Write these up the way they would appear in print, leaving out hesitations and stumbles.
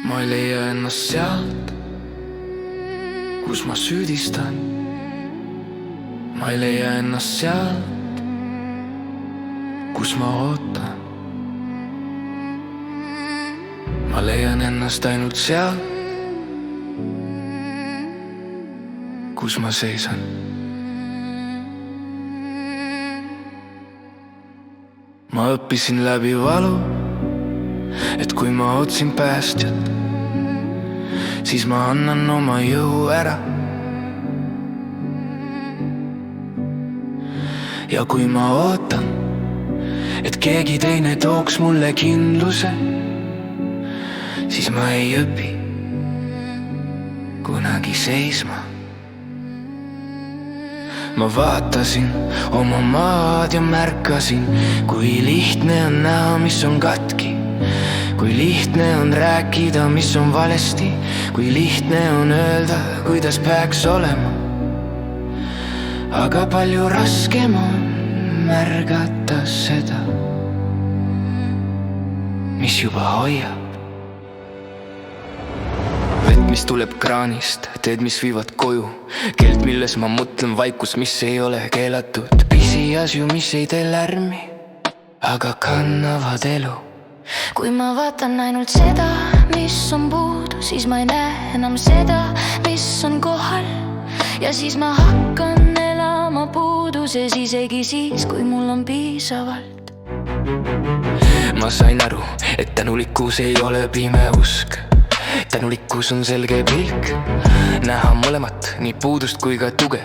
Ma ei leia ennast sealt, kus ma süüdistan. Ma ei leia ennast sealt, kus ma ootan. Ma leian ennast ainult sealt, kus ma seisan. Ma õppisin läbi valu, et kui ma otsin päästjat, siis ma annan oma jõu ära. Ja kui ma ootan, et keegi teine tooks mulle kindluse, siis ma ei õpi kunagi seisma. Ma vaatasin oma maad ja märkasin, kui lihtne on näha, mis on katki. Kui lihtne on rääkida, mis on valesti. Kui lihtne on öelda, kuidas peaks olema. Aga palju raskem on märgata seda, mis juba hoiab. Vett, mis tuleb kraanist, teed, mis viivad koju. Keelt, milles ma mõtlen, vaikus, mis ei ole keelatud. Pisiasju, mis ei tee lärmi, aga kannavad elu. Kui ma vaatan ainult seda, mis on puudu, siis ma ei näe enam seda, mis on kohal. Ja siis ma hakkan elama puuduses, isegi siis, kui mul on piisavalt. Ma sain aru, et tänulikkus ei ole pime usk. Tänulikkus on selge pilk, näha mõlemat, nii puudust kui ka tuge.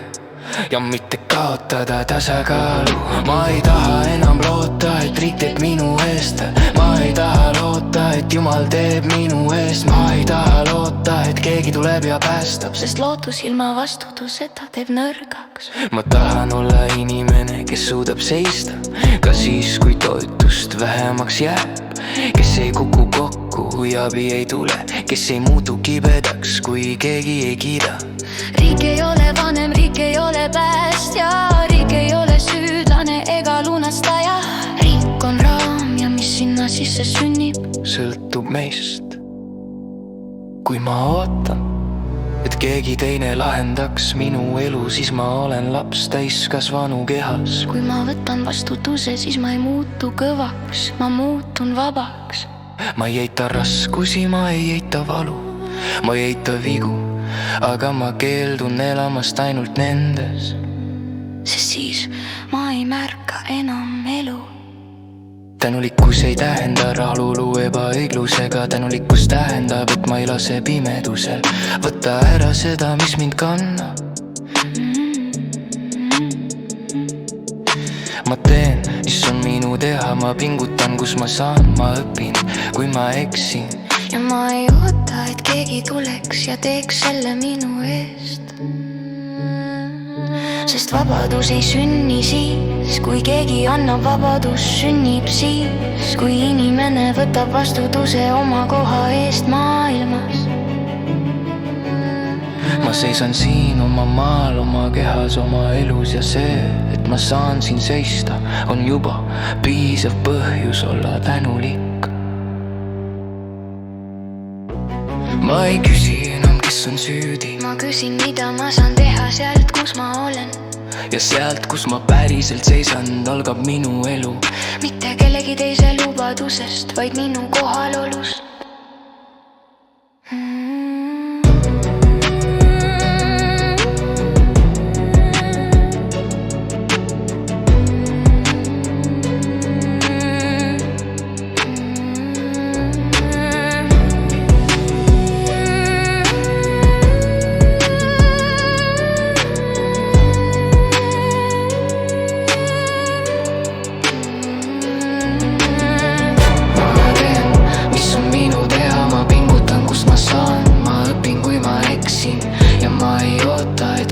Ja mitte kaotada tasakaalu. Ma ei taha enam loota, et riik teeb minu eest. Ma ei taha loota, et Jumal teeb minu eest. Ma ei taha loota, et keegi tuleb ja päästab, sest lootus ilma vastutuseta teeb nõrgaks. Ma tahan olla inimene, kes suudab seista ka siis, kui toetust vähemaks jääb. Kes ei kuku kokku, ja abi ei tule. Kes ei muutu kibedaks, kui keegi ei kiida. Riik ei ole vanem, riik ei ole päästja. Riik ei ole süüdlane ega lunastaja. Riik on raam ja mis sinna sisse sünnib, sõltub meist. Kui ma ootan, et keegi teine lahendaks minu elu, siis ma olen laps täiskasvanu kehas. Kui ma võtan vastutuse, siis ma ei muutu kõvaks, ma muutun vabaks. Ma ei eita raskusi, ma ei eita valu. Ma ei eita vigu, aga ma keeldun elamast ainult nendes. Sest siis ma ei märka enam elu. Tänulikkus ei tähenda rahulolu ebaõiglusega. Tänulikkus tähendab, et ma ei lase pimedusel võtta ära seda, mis mind kannab. Ma teen, mis on minu teha. Ma pingutan, kus ma saan. Ma õpin, kui ma eksin. Ja ma ei oota, et keegi tuleks ja teeks selle minu eest. Sest vabadus ei sünni siis, kui keegi annab. Vabadus sünnib siis, kui inimene võtab vastutuse oma koha eest maailmas. Ma seisan siin oma maal, oma kehas, oma elus. Ja see, et ma saan siin seista, on juba piisav põhjus olla tänulik. Ma ei küsi enam, kes on süüdi. Ma küsin, mida ma saan teha sealt, kus ma olen. Ja sealt, kus ma päriselt seisan, algab minu elu. Mitte kellegi teise lubadusest, vaid minu kohalolust.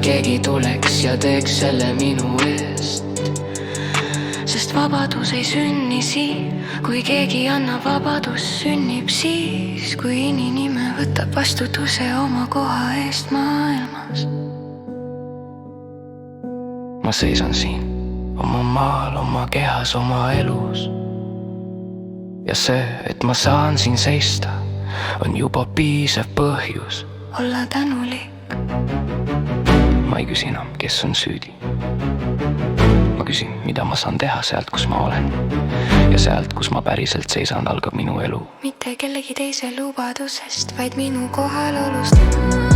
Keegi tuleks ja teeks selle minu eest. Sest vabadus ei sünni siin, kui keegi annab. Vabadus sünnib siis, kui inimene võtab vastutuse oma koha eest maailmas. Ma seisan siin oma maal, oma kehas, oma elus. Ja see, et ma saan siin seista, on juba piisav põhjus olla tänulik. Ma ei küsi enam, kes on süüdi. Ma küsin, mida ma saan teha sealt, kus ma olen. Ja sealt, kus ma päriselt seisan, algab minu elu. Mitte kellegi teise lubadusest, vaid minu kohalolust.